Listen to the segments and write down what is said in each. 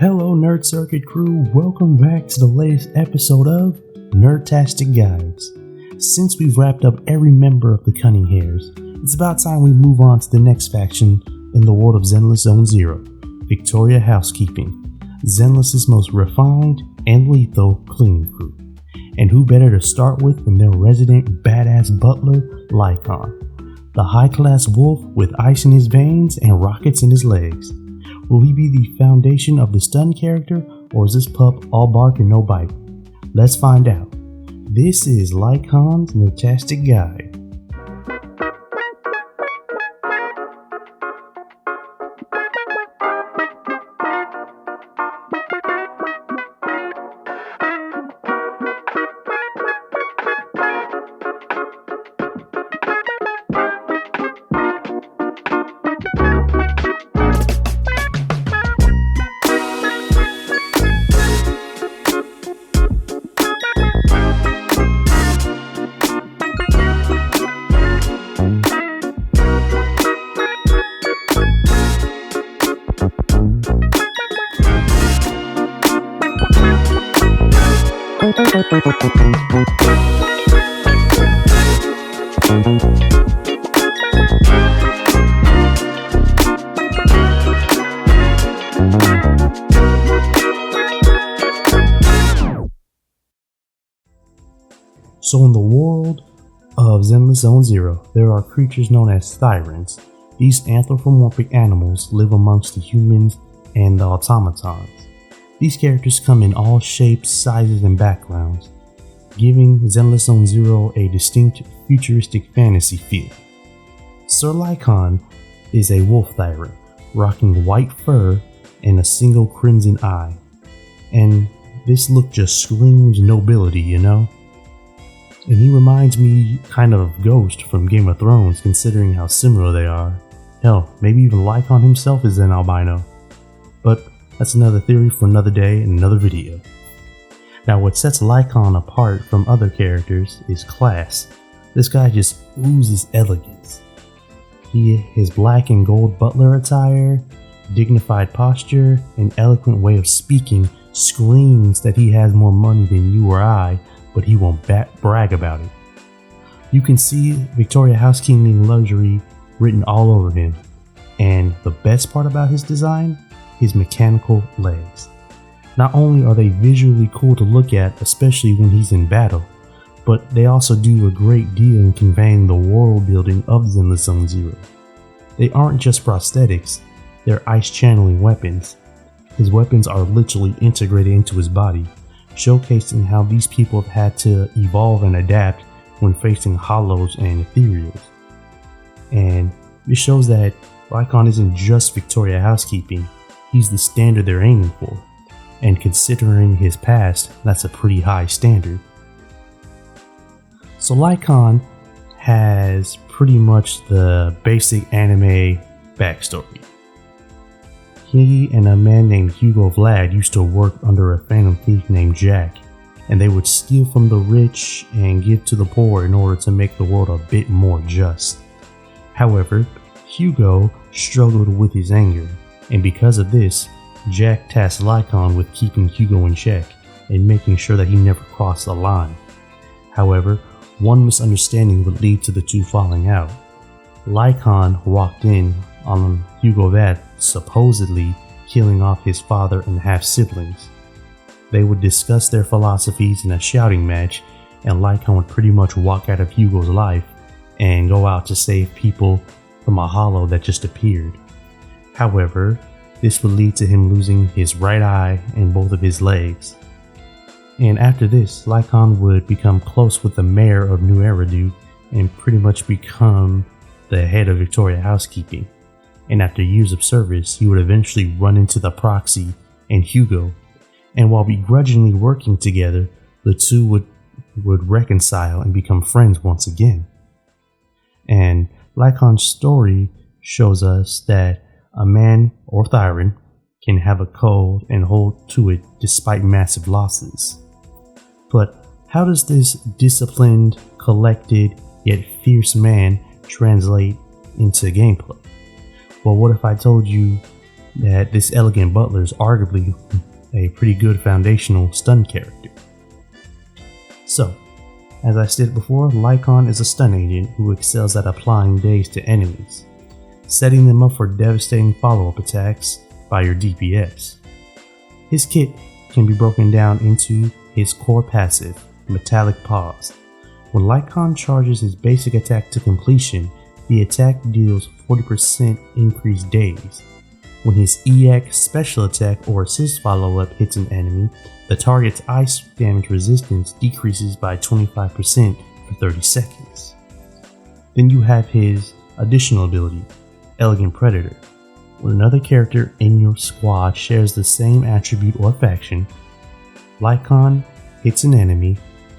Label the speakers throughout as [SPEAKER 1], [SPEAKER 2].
[SPEAKER 1] Hello Nerd Circuit Crew, welcome back to the latest episode of Nerdtastic Guys. Since we've wrapped up every member of the Cunning Hairs, it's about time we move on to the next faction in the world of Zenless Zone Zero, Victoria Housekeeping, Zenless's most refined and lethal cleaning crew. And who better to start with than their resident badass butler, Lycaon, the high-class wolf with ice in his veins and rockets in his legs. Will he be the foundation of the stun character, or is this pup all bark and no bite? Let's find out. This is Lycaon's Nerdtastic Guide. So in the world of Zenless Zone Zero, there are creatures known as Thyrans. These anthropomorphic animals live amongst the humans and the automatons. These characters come in all shapes, sizes, and backgrounds, giving Zenless Zone Zero a distinct futuristic fantasy feel. Sir Lycaon is a wolf Thyran, rocking white fur and a single crimson eye. And this look just screams nobility, you know? And he reminds me kind of Ghost from Game of Thrones, considering how similar they are. Hell, maybe even Lycaon himself is an albino. But that's another theory for another day and another video. Now what sets Lycaon apart from other characters is class. This guy just oozes elegance. His black and gold butler attire, dignified posture, and eloquent way of speaking screams that he has more money than you or I, but he won't brag about it. You can see Victoria Housekeeping luxury written all over him. And the best part about his design? His mechanical legs. Not only are they visually cool to look at, especially when he's in battle, but they also do a great deal in conveying the world building of Zenless Zone Zero. They aren't just prosthetics, they're ice channeling weapons. His weapons are literally integrated into his body, showcasing how these people have had to evolve and adapt when facing hollows and ethereals. And this shows that Lycaon isn't just Victoria Housekeeping, he's the standard they're aiming for. And considering his past, that's a pretty high standard. So Lycaon has pretty much the basic anime backstory. He and a man named Hugo Vlad used to work under a phantom thief named Jack, and they would steal from the rich and give to the poor in order to make the world a bit more just. However, Hugo struggled with his anger, and because of this, Jack tasked Lycaon with keeping Hugo in check and making sure that he never crossed the line. However, one misunderstanding would lead to the two falling out. Lycaon walked in on Hugo Vlad supposedly killing off his father and half-siblings. They would discuss their philosophies in a shouting match, and Lycaon would pretty much walk out of Hugo's life and go out to save people from a hollow that just appeared. However, this would lead to him losing his right eye and both of his legs. And after this, Lycaon would become close with the mayor of New Eridu and pretty much become the head of Victoria Housekeeping. And after years of service, he would eventually run into the proxy and Hugo. And while begrudgingly working together, the two would reconcile and become friends once again. And Lycaon's story shows us that a man or Thyran can have a code and hold to it despite massive losses. But how does this disciplined, collected, yet fierce man translate into gameplay? Well, what if I told you that this elegant butler is arguably a pretty good foundational stun character. So, as I stated before, Lycaon is a stun agent who excels at applying daze to enemies, setting them up for devastating follow-up attacks by your DPS. His kit can be broken down into his core passive, Metallic Pause. When Lycaon charges his basic attack to completion, the attack deals 40% increased daze. When his EX special attack or assist follow-up hits an enemy, the target's ice damage resistance decreases by 25% for 30 seconds. Then you have his additional ability, Elegant Predator. When another character in your squad shares the same attribute or faction, Lycaon hits an enemy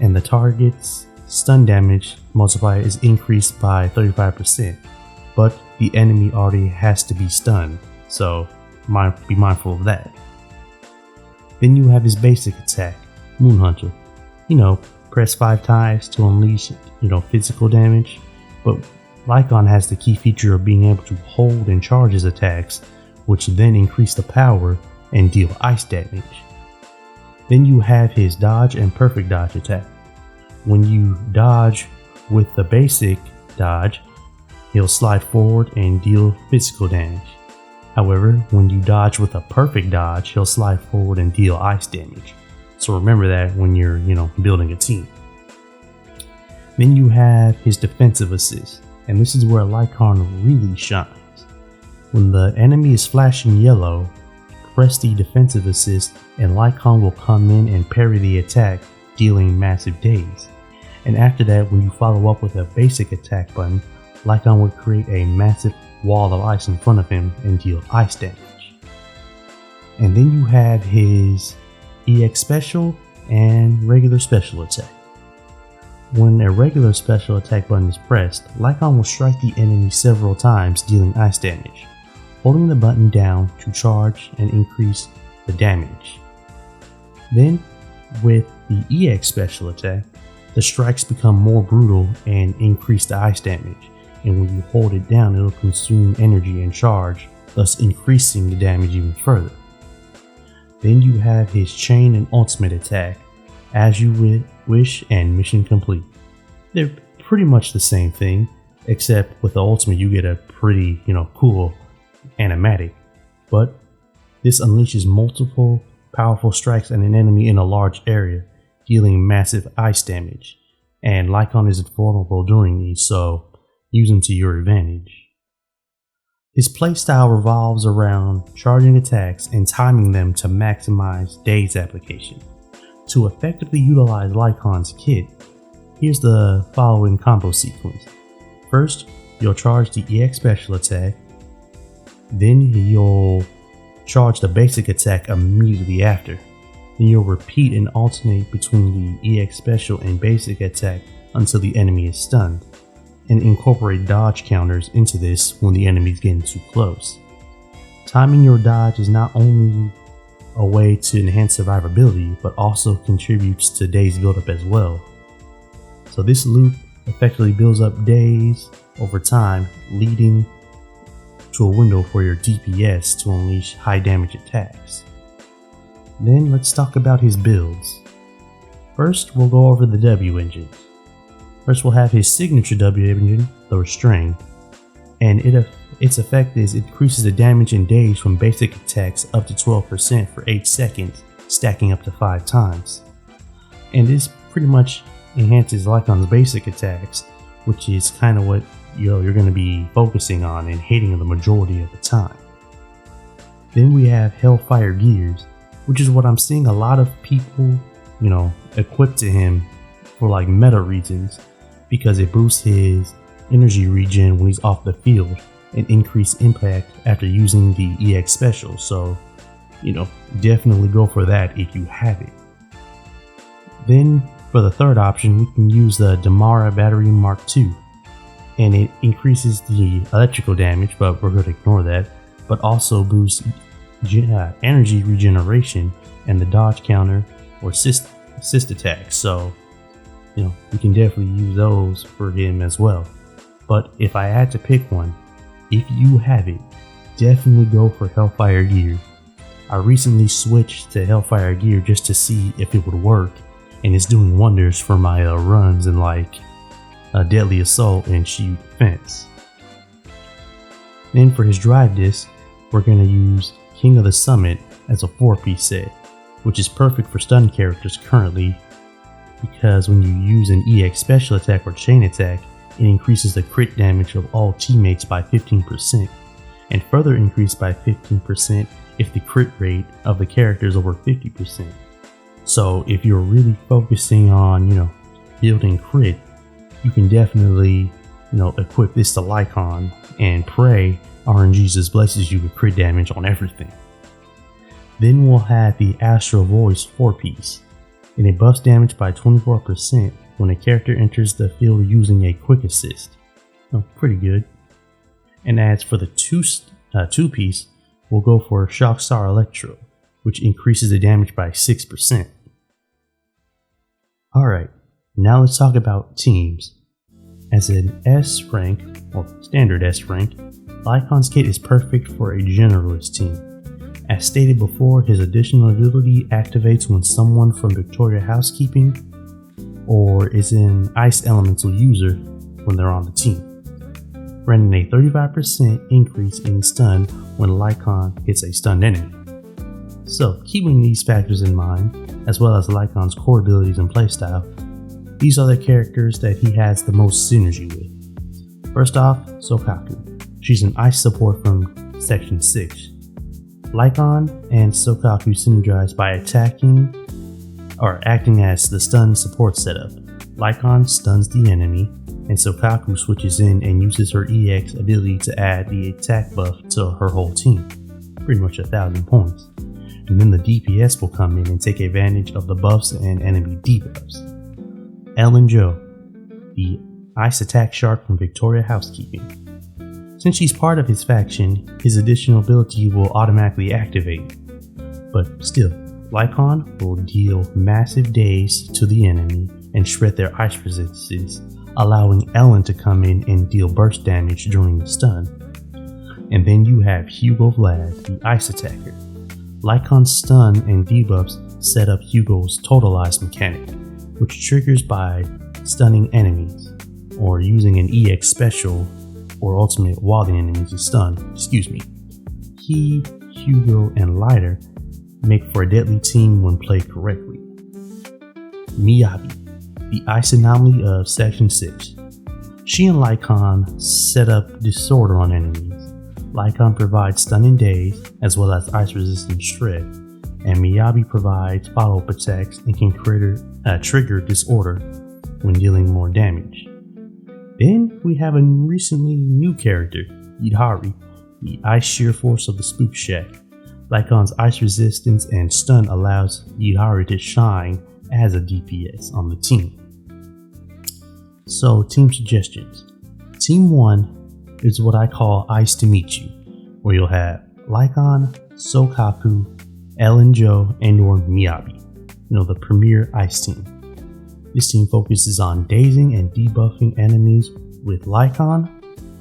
[SPEAKER 1] and the target's stun damage multiplier is increased by 35%, but the enemy already has to be stunned, so be mindful of that. Then you have his basic attack, Moonhunter. Press 5 times to unleash, physical damage, but Lycaon has the key feature of being able to hold and charge his attacks, which then increase the power and deal ice damage. Then you have his dodge and perfect dodge attack. When you dodge with the basic dodge, he'll slide forward and deal physical damage. However, when you dodge with a perfect dodge, he'll slide forward and deal ice damage. So remember that when you're, building a team. Then you have his defensive assist, and this is where Lycaon really shines. When the enemy is flashing yellow, press the defensive assist and Lycaon will come in and parry the attack, dealing massive daze. And after that, when you follow up with a basic attack button, Lycaon will create a massive wall of ice in front of him and deal ice damage. And then you have his EX special and regular special attack. When a regular special attack button is pressed, Lycaon will strike the enemy several times, dealing ice damage, holding the button down to charge and increase the damage. Then, with the EX special attack, the strikes become more brutal and increase the ice damage, and when you hold it down, it'll consume energy and charge, thus increasing the damage even further. Then you have his chain and ultimate attack, As You Wish and Mission Complete. They're pretty much the same thing, except with the ultimate you get a pretty, cool animatic, but this unleashes multiple powerful strikes at an enemy in a large area, dealing massive ice damage, and Lycaon is vulnerable during these, so use them to your advantage. His playstyle revolves around charging attacks and timing them to maximize daze application. To effectively utilize Lycaon's kit, here's the following combo sequence. First, you'll charge the EX special attack, then you'll charge the basic attack immediately after. Then you'll repeat and alternate between the EX special and basic attack until the enemy is stunned, and incorporate dodge counters into this when the enemy is getting too close. Timing your dodge is not only a way to enhance survivability, but also contributes to daze buildup as well. So this loop effectively builds up daze over time, leading to a window for your DPS to unleash high damage attacks. Then let's talk about his builds. First, we'll go over the W engines. First, we'll have his signature W engine, the Restrain, and its effect is it increases the damage and daze from basic attacks up to 12% for 8 seconds, stacking up to 5 times. And this pretty much enhances Lycaon's basic attacks, which is kind of what you're going to be focusing on and hitting the majority of the time. Then we have Hellfire Gears, which is what I'm seeing a lot of people, equip to him for like meta reasons, because it boosts his energy regen when he's off the field and increase impact after using the EX special. So, definitely go for that if you have it. Then for the third option, we can use the Damara Battery Mark II, and it increases the electrical damage, but we're going to ignore that, but also boosts energy regeneration and the dodge counter or assist attacks. So, we can definitely use those for him as well. But if I had to pick one, if you have it, definitely go for Hellfire gear. I recently switched to Hellfire gear just to see if it would work, and it's doing wonders for my runs in like Deadly Assault and Shield Defense. Then for his drive disc, we're going to use King of the Summit as a 4-piece set, which is perfect for stun characters currently, because when you use an EX special attack or chain attack, it increases the crit damage of all teammates by 15%, and further increased by 15% if the crit rate of the character is over 50%. So if you're really focusing on, building crit, you can definitely, equip this to Lycaon and pray RNG just blesses you with crit damage on everything. Then we'll have the Astral Voice 4-piece, and it buffs damage by 24% when a character enters the field using a quick assist. Pretty good. And as for the two-piece, we'll go for Shockstar Electro, which increases the damage by 6%. Alright, now let's talk about teams. As an S rank, or standard S rank, Lycaon's kit is perfect for a generalist team. As stated before, his additional ability activates when someone from Victoria Housekeeping or is an Ice Elemental user when they're on the team, granting a 35% increase in stun when Lycaon hits a stunned enemy. So, keeping these factors in mind, as well as Lycaon's core abilities and playstyle, these are the characters that he has the most synergy with. First off, Sokaku. She's an ice support from Section 6. Lycaon and Sokaku synergize by attacking or acting as the stun support setup. Lycaon stuns the enemy, and Sokaku switches in and uses her EX ability to add the attack buff to her whole team, pretty much 1,000 points. And then the DPS will come in and take advantage of the buffs and enemy debuffs. Ellen Jo, the Ice Attack Shark from Victoria Housekeeping. Since she's part of his faction, his additional ability will automatically activate. But still, Lycaon will deal massive daze to the enemy and shred their ice resistance, allowing Ellen to come in and deal burst damage during the stun. And then you have Hugo Vlad, the Ice Attacker. Lycaon's stun and debuffs set up Hugo's Totalize mechanic, which triggers by stunning enemies, or using an EX special or ultimate while the enemies is stunned. He, Hugo, and Lighter make for a deadly team when played correctly. Miyabi, the Ice Anomaly of Section 6. She and Lycaon set up Disorder on enemies. Lycaon provides stunning daze as well as ice resistant shred, and Miyabi provides follow-up attacks and can trigger Disorder when dealing more damage. Then we have a recently new character, Yidhari, the Ice Shear Force of the Spook Shack. Lycaon's ice resistance and stun allows Yidhari to shine as a DPS on the team. So, team suggestions. Team 1 is what I call Ice to Meet You, where you'll have Lycaon, Sokaku, Ellen Jo, and or Miyabi, the premier ice team. This team focuses on dazing and debuffing enemies with Lycaon,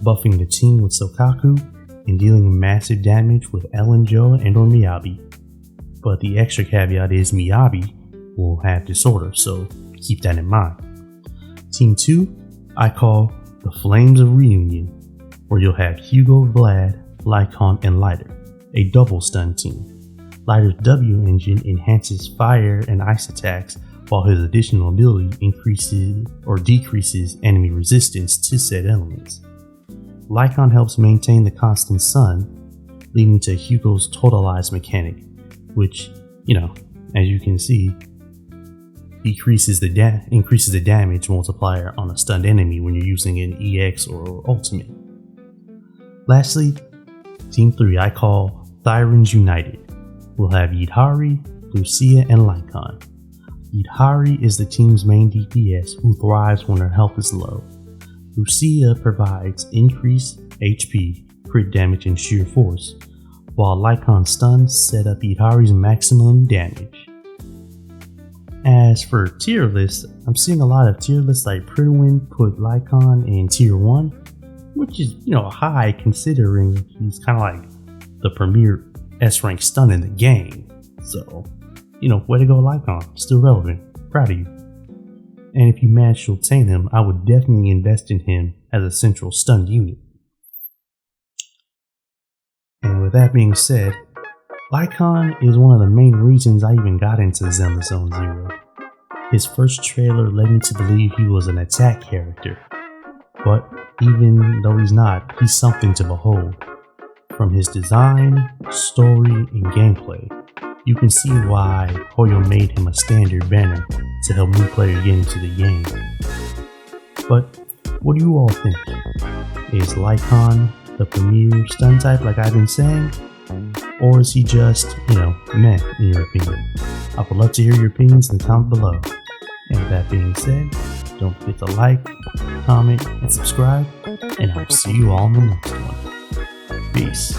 [SPEAKER 1] buffing the team with Sokaku, and dealing massive damage with Ellen Jo and or Miyabi. But the extra caveat is Miyabi will have Disorder, so keep that in mind. Team 2, I call the Flames of Reunion, where you'll have Hugo, Vlad, Lycaon, and Lighter, a double stun team. Lighter's W engine enhances fire and ice attacks, while his additional ability increases or decreases enemy resistance to said elements. Lycaon helps maintain the constant sun, leading to Hugo's Totalize mechanic, which, as you can see, increases the damage multiplier on a stunned enemy when you're using an EX or ultimate. Lastly, Team 3 I call Thyrans United. We'll have Yidhari, Lucia, and Lycaon. Yidhari is the team's main DPS who thrives when her health is low. Lucia provides increased HP, crit damage, and sheer force, while Lycaon's stuns set up Yidhari's maximum damage. As for tier lists, I'm seeing a lot of tier lists like Pridwin put Lycaon in tier 1, which is, high considering he's kind of like the premier S-rank stun in the game. So, way to go, Lycaon. Still relevant. Proud of you. And if you manage to obtain him, I would definitely invest in him as a central stun unit. And with that being said, Lycaon is one of the main reasons I even got into Zenless Zone Zero. His first trailer led me to believe he was an attack character, but even though he's not, he's something to behold. From his design, story, and gameplay, you can see why Hoyo made him a standard banner to help new players get into the game. But what do you all think? Is Lycaon the premier stun type like I've been saying? Or is he just, meh in your opinion? I would love to hear your opinions in the comment below. And with that being said, don't forget to like, comment, and subscribe, and I will see you all in the next one. Peace.